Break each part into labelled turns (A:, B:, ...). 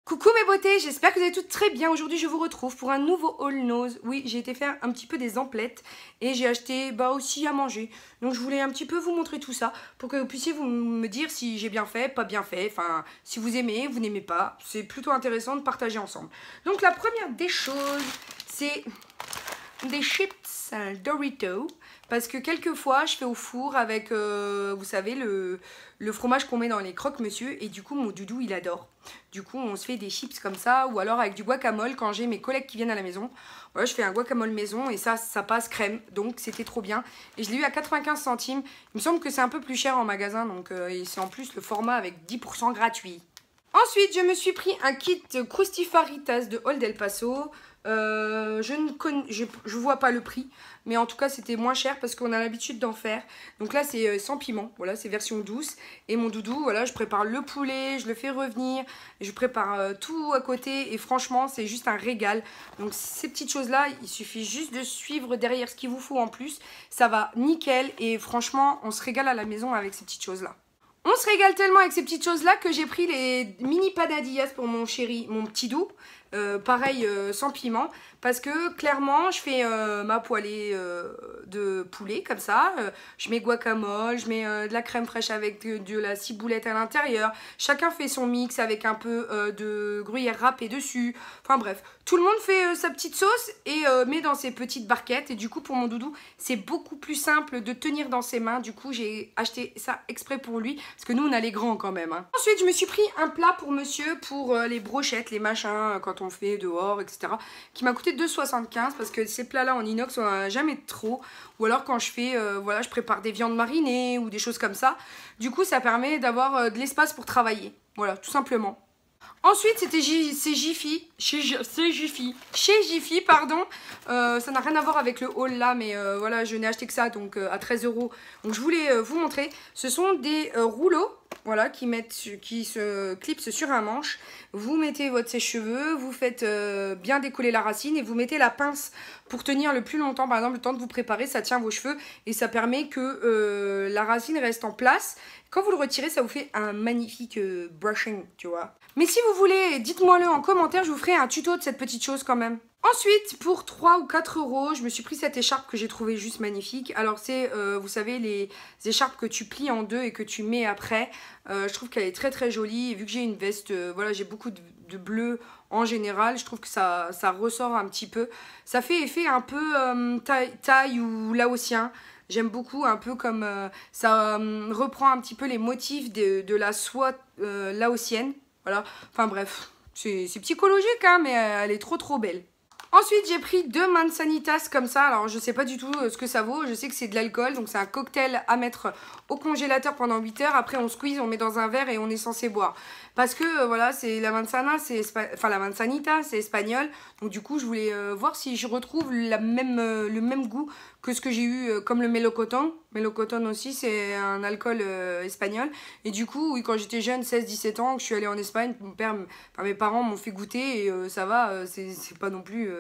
A: Coucou mes beautés, j'espère que vous allez toutes très bien. Aujourd'hui je vous retrouve pour un nouveau haul nose. Oui, j'ai été faire un petit peu des emplettes et j'ai acheté aussi à manger. Donc je voulais un petit peu vous montrer tout ça pour que vous puissiez me dire si j'ai bien fait, pas bien fait. Enfin, si vous aimez, vous n'aimez pas. C'est plutôt intéressant de partager ensemble. Donc la première des choses, c'est des chips Dorito. Parce que quelquefois, je fais au four avec, vous savez, le fromage qu'on met dans les croque-monsieur. Et du coup, mon doudou, il adore. Du coup, on se fait des chips comme ça. Ou alors avec du guacamole quand j'ai mes collègues qui viennent à la maison. Voilà, je fais un guacamole maison et ça passe crème. Donc, c'était trop bien. Et je l'ai eu à 95 centimes. Il me semble que c'est un peu plus cher en magasin. Donc, c'est en plus le format avec 10% gratuit. Ensuite, je me suis pris un kit Crustifaritas de Old El Paso. Je vois pas le prix, mais en tout cas c'était moins cher parce qu'on a l'habitude d'en faire. Donc là c'est sans piment, voilà, c'est version douce. Et mon doudou, voilà, je prépare le poulet, je le fais revenir, je prépare tout à côté et franchement c'est juste un régal. Donc ces petites choses là, il suffit juste de suivre derrière ce qu'il vous faut en plus, ça va nickel et franchement on se régale à la maison avec ces petites choses là. On se régale tellement avec ces petites choses-là que j'ai pris les mini panadillas pour mon chéri, mon petit doux. Pareil, sans piment. Parce que clairement, je fais ma poêlée de poulet comme ça. Je mets guacamole, je mets de la crème fraîche avec de la ciboulette à l'intérieur. Chacun fait son mix avec un peu de gruyère râpée dessus. Enfin bref, tout le monde fait sa petite sauce et met dans ses petites barquettes. Et du coup, pour mon doudou, c'est beaucoup plus simple de tenir dans ses mains. Du coup, j'ai acheté ça exprès pour lui. Parce que nous, on a les grands quand même. Hein. Ensuite, je me suis pris un plat pour monsieur pour les brochettes, les machins, quand on fait dehors, etc. Qui m'a coûté 2,75 parce que ces plats-là en inox, on n'en a jamais trop. Ou alors quand je fais, voilà, je prépare des viandes marinées ou des choses comme ça. Du coup, ça permet d'avoir de l'espace pour travailler. Voilà, tout simplement. Ensuite, c'était chez Jiffy, pardon. Ça n'a rien à voir avec le haul là, mais voilà, je n'ai acheté que ça, donc à 13 €. Donc je voulais vous montrer. Ce sont des rouleaux, voilà, qui se clipsent sur un manche. Vous mettez votre sèche-cheveux, vous faites bien décoller la racine et vous mettez la pince pour tenir le plus longtemps. Par exemple, le temps de vous préparer, ça tient vos cheveux et ça permet que la racine reste en place. Quand vous le retirez, ça vous fait un magnifique brushing, tu vois. Mais si vous voulez, dites-moi le en commentaire, je vous ferai un tuto de cette petite chose quand même. Ensuite, pour 3 ou 4 €, je me suis pris cette écharpe que j'ai trouvée juste magnifique. Alors c'est, vous savez, les écharpes que tu plies en deux et que tu mets après. Je trouve qu'elle est très très jolie. Et vu que j'ai une veste, voilà, j'ai beaucoup de bleu en général, je trouve que ça ressort un petit peu. Ça fait effet un peu thaï ou laotien. J'aime beaucoup, un peu comme ça reprend un petit peu les motifs de la soie laotienne. Voilà, enfin bref, c'est psychologique, hein, mais elle est trop trop belle. Ensuite, j'ai pris 2 Mansanitas comme ça. Alors, je sais pas du tout ce que ça vaut. Je sais que c'est de l'alcool. Donc, c'est un cocktail à mettre au congélateur pendant 8 heures. Après, on squeeze, on met dans un verre et on est censé boire. Parce que, voilà, c'est la Manzana, la Manzanita, c'est espagnol. Donc, du coup, je voulais voir si je retrouve le même goût que ce que j'ai eu comme le Melocotón. Melocotón aussi, c'est un alcool espagnol. Et du coup, oui, quand j'étais jeune, 16-17 ans, que je suis allée en Espagne, mes parents m'ont fait goûter et ça va, c'est pas non plus...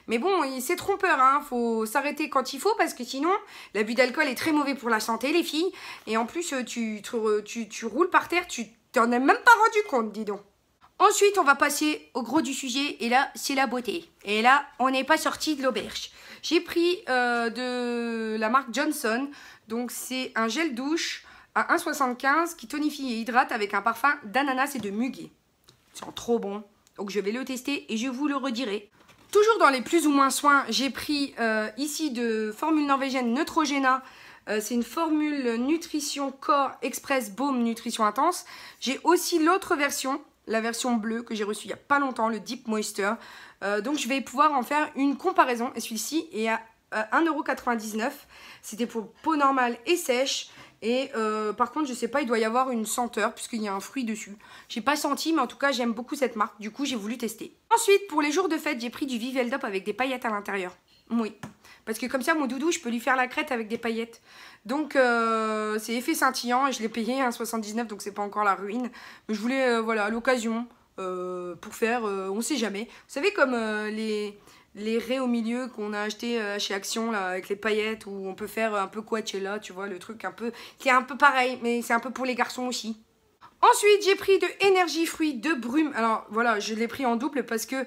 A: Mais bon, c'est trompeur, hein, faut s'arrêter quand il faut parce que sinon, l'abus d'alcool est très mauvais pour la santé, les filles. Et en plus, tu roules par terre, tu t'en as même pas rendu compte, dis donc. Ensuite, on va passer au gros du sujet et là, c'est la beauté. Et là, on n'est pas sorti de l'auberge. J'ai pris de la marque Johnson, donc c'est un gel douche à 1,75 qui tonifie et hydrate avec un parfum d'ananas et de muguet. C'est trop bon, donc je vais le tester et je vous le redirai. Toujours dans les plus ou moins soins, j'ai pris ici de formule norvégienne Neutrogena. C'est une formule nutrition corps express baume nutrition intense. J'ai aussi l'autre version, la version bleue que j'ai reçue il n'y a pas longtemps, le Deep Moisture. Donc je vais pouvoir en faire une comparaison. Et celui-ci est à 1,99 €. C'était pour peau normale et sèche. Et par contre, je sais pas, il doit y avoir une senteur puisqu'il y a un fruit dessus. J'ai pas senti, mais en tout cas, j'aime beaucoup cette marque. Du coup, j'ai voulu tester. Ensuite, pour les jours de fête, j'ai pris du Viveldop avec des paillettes à l'intérieur. Oui, parce que comme ça, mon doudou, je peux lui faire la crête avec des paillettes. Donc, c'est effet scintillant et je l'ai payé à 1,79 €, donc c'est pas encore la ruine. Mais je voulais, voilà, à l'occasion, pour faire, on sait jamais. Vous savez, comme les raies au milieu qu'on a acheté chez Action là, avec les paillettes où on peut faire un peu Coachella, tu vois, le truc un peu qui est un peu pareil, mais c'est un peu pour les garçons aussi. Ensuite, j'ai pris de Énergie Fruits de Brume. Alors, voilà, je l'ai pris en double parce que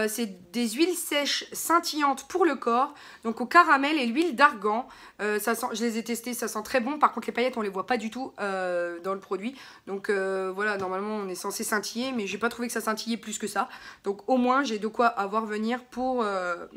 A: c'est des huiles sèches scintillantes pour le corps. Donc, au caramel et l'huile d'argan. Je les ai testées, ça sent très bon. Par contre, les paillettes, on les voit pas du tout dans le produit. Donc, voilà, normalement, on est censé scintiller. Mais j'ai pas trouvé que ça scintillait plus que ça. Donc, au moins, j'ai de quoi avoir venir pour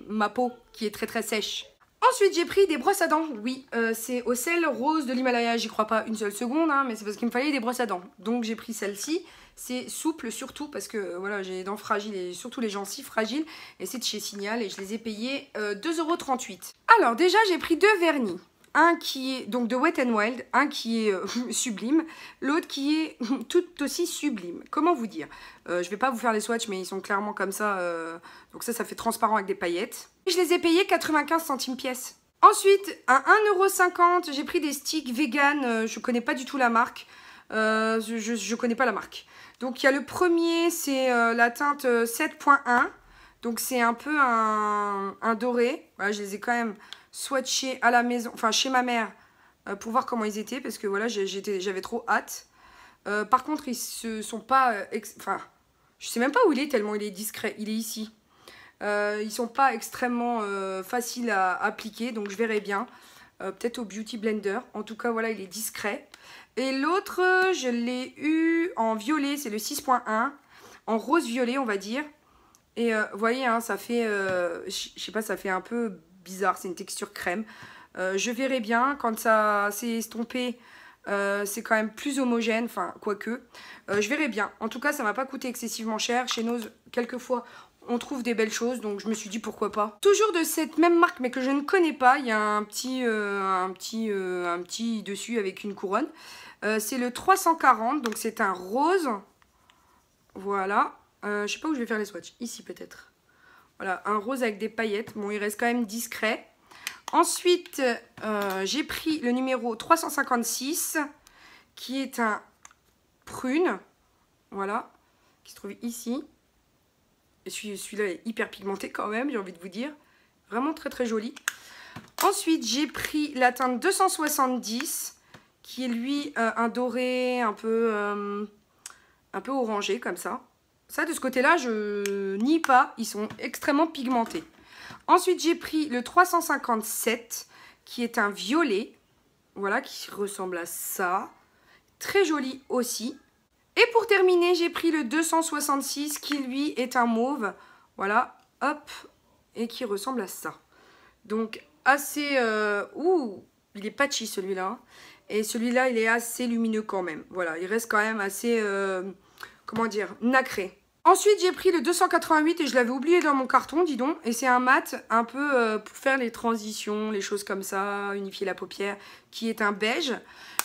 A: ma peau qui est très très sèche. Ensuite, j'ai pris des brosses à dents. Oui, c'est au sel rose de l'Himalaya. J'y crois pas une seule seconde, hein, mais c'est parce qu'il me fallait des brosses à dents. Donc, j'ai pris celle-ci. C'est souple surtout parce que voilà, j'ai les dents fragiles et surtout les gencives fragiles. Et c'est de chez Signal et je les ai payées 2,38 €. Alors, déjà, j'ai pris deux vernis. Un qui est donc de Wet n Wild, un qui est sublime, l'autre qui est tout aussi sublime. Comment vous dire, je vais pas vous faire les swatchs, mais ils sont clairement comme ça. Donc ça fait transparent avec des paillettes. Et je les ai payés 95 centimes pièce. Ensuite, à 1,50 €, j'ai pris des sticks vegan. Je connais pas du tout la marque. Je connais pas la marque. Donc il y a le premier, c'est la teinte 7.1. Donc c'est un peu un doré. Voilà, je les ai quand même swatchés à la maison, enfin chez ma mère, pour voir comment ils étaient, parce que voilà, j'avais trop hâte. Par contre, ils se sont pas, enfin, je sais même pas où il est tellement il est discret. Il est ici. Ils sont pas extrêmement faciles à appliquer, donc je verrai bien. Peut-être au Beauty Blender. En tout cas, voilà, il est discret. Et l'autre, je l'ai eu en violet, c'est le 6.1, en rose violet, on va dire. Et vous voyez, hein, ça fait, je sais pas, ça fait un peu bizarre, c'est une texture crème. Je verrai bien, quand ça s'est estompé, c'est quand même plus homogène, enfin, quoique. Je verrai bien. En tout cas, ça m'a pas coûté excessivement cher. Chez Nose, quelquefois, on trouve des belles choses, donc je me suis dit pourquoi pas. Toujours de cette même marque, mais que je ne connais pas, il y a un petit dessus avec une couronne. C'est le 340, donc c'est un rose. Voilà. Je sais pas où je vais faire les swatchs. Ici peut-être. Voilà, un rose avec des paillettes. Bon, il reste quand même discret. Ensuite, j'ai pris le numéro 356, qui est un prune. Voilà, qui se trouve ici. Et celui-là est hyper pigmenté quand même, j'ai envie de vous dire. Vraiment très très joli. Ensuite, j'ai pris la teinte 270, qui est lui un doré un peu orangé comme ça. Ça, de ce côté-là, je nie pas. Ils sont extrêmement pigmentés. Ensuite, j'ai pris le 357, qui est un violet. Voilà, qui ressemble à ça. Très joli aussi. Et pour terminer, j'ai pris le 266, qui lui est un mauve. Voilà, hop. Et qui ressemble à ça. Donc, assez... ouh, il est patchy celui-là. Et celui-là, il est assez lumineux quand même. Voilà, il reste quand même assez... comment dire, nacré. Ensuite, j'ai pris le 288 et je l'avais oublié dans mon carton, dis donc. Et c'est un mat un peu pour faire les transitions, les choses comme ça, unifier la paupière, qui est un beige.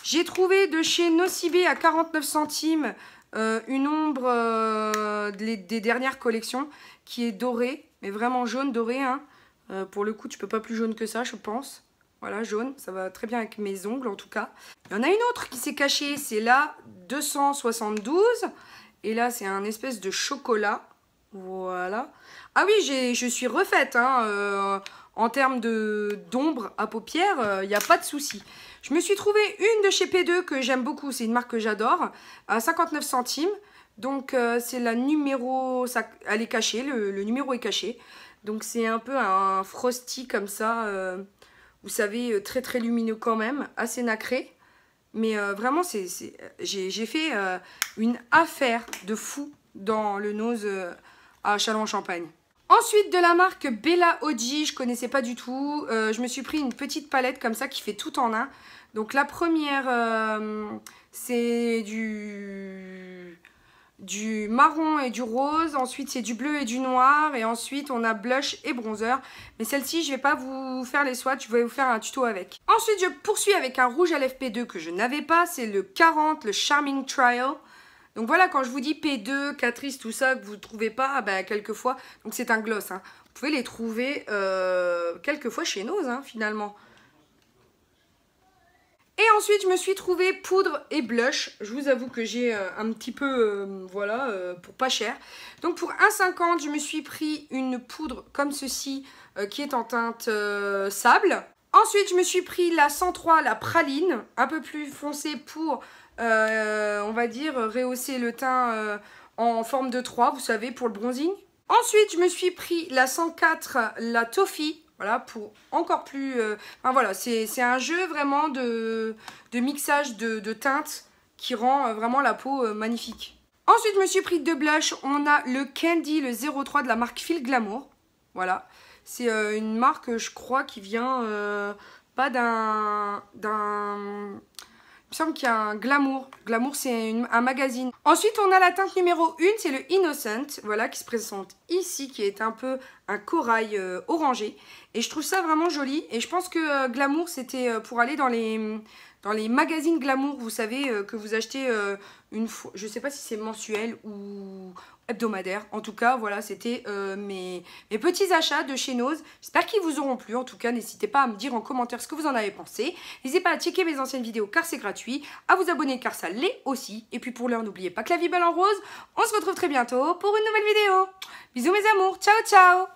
A: J'ai trouvé de chez Nocibé à 49 centimes une ombre des dernières collections qui est dorée, mais vraiment jaune doré. Hein. Pour le coup, tu peux pas plus jaune que ça, je pense. Voilà, jaune, ça va très bien avec mes ongles en tout cas. Il y en a une autre qui s'est cachée, c'est la 272. Et là, c'est un espèce de chocolat. Voilà. Ah oui, je suis refaite. Hein, en termes d'ombre à paupières, il n'y a pas de souci. Je me suis trouvé une de chez P2 que j'aime beaucoup. C'est une marque que j'adore. À 59 centimes. Donc, c'est la numéro... Ça, elle est cachée. Le numéro est caché. Donc, c'est un peu un frosty comme ça. Vous savez, très très lumineux quand même. Assez nacré. Mais vraiment, j'ai fait une affaire de fou dans le Nose à Châlons-en-Champagne. Ensuite, de la marque Bella Oggi, je connaissais pas du tout. Je me suis pris une petite palette comme ça qui fait tout en un. Donc la première, c'est du marron et du rose, ensuite c'est du bleu et du noir, et ensuite on a blush et bronzer. Mais celle-ci, je vais pas vous faire les swatchs, je vais vous faire un tuto avec. Ensuite, je poursuis avec un rouge à lèvres P2 que je n'avais pas, c'est le 40, le Charming Trial. Donc voilà, quand je vous dis P2, Catrice, tout ça, que vous ne trouvez pas, ben, quelquefois, donc c'est un gloss, hein. Vous pouvez les trouver quelquefois chez Nose, hein, finalement. Et ensuite, je me suis trouvé poudre et blush. Je vous avoue que j'ai un petit peu, voilà, pour pas cher. Donc pour 1,50 €, je me suis pris une poudre comme ceci, qui est en teinte sable. Ensuite, je me suis pris la 103, la praline, un peu plus foncée pour on va dire, rehausser le teint en forme de 3, vous savez, pour le bronzing. Ensuite, je me suis pris la 104, la Toffee. Voilà, pour encore plus... enfin, voilà, c'est un jeu vraiment de mixage de teintes qui rend vraiment la peau magnifique. Ensuite, je me suis pris 2 blushs. On a le Candy, le 03 de la marque Feel Glamour. Voilà, c'est une marque, je crois, qui vient pas d'un... Il me semble qu'il y a un Glamour. Glamour, c'est un magazine. Ensuite, on a la teinte numéro 1, c'est le Innocent, voilà, qui se présente ici, qui est un peu un corail orangé. Et je trouve ça vraiment joli. Et je pense que Glamour, c'était pour aller dans les magazines Glamour, vous savez, que vous achetez une fois, je sais pas si c'est mensuel ou hebdomadaire. En tout cas, voilà, c'était mes petits achats de chez Nose. J'espère qu'ils vous auront plu. En tout cas, n'hésitez pas à me dire en commentaire ce que vous en avez pensé. N'hésitez pas à checker mes anciennes vidéos car c'est gratuit, à vous abonner car ça l'est aussi. Et puis pour l'heure, n'oubliez pas que la vie est belle en rose. On se retrouve très bientôt pour une nouvelle vidéo. Bisous mes amours, ciao ciao.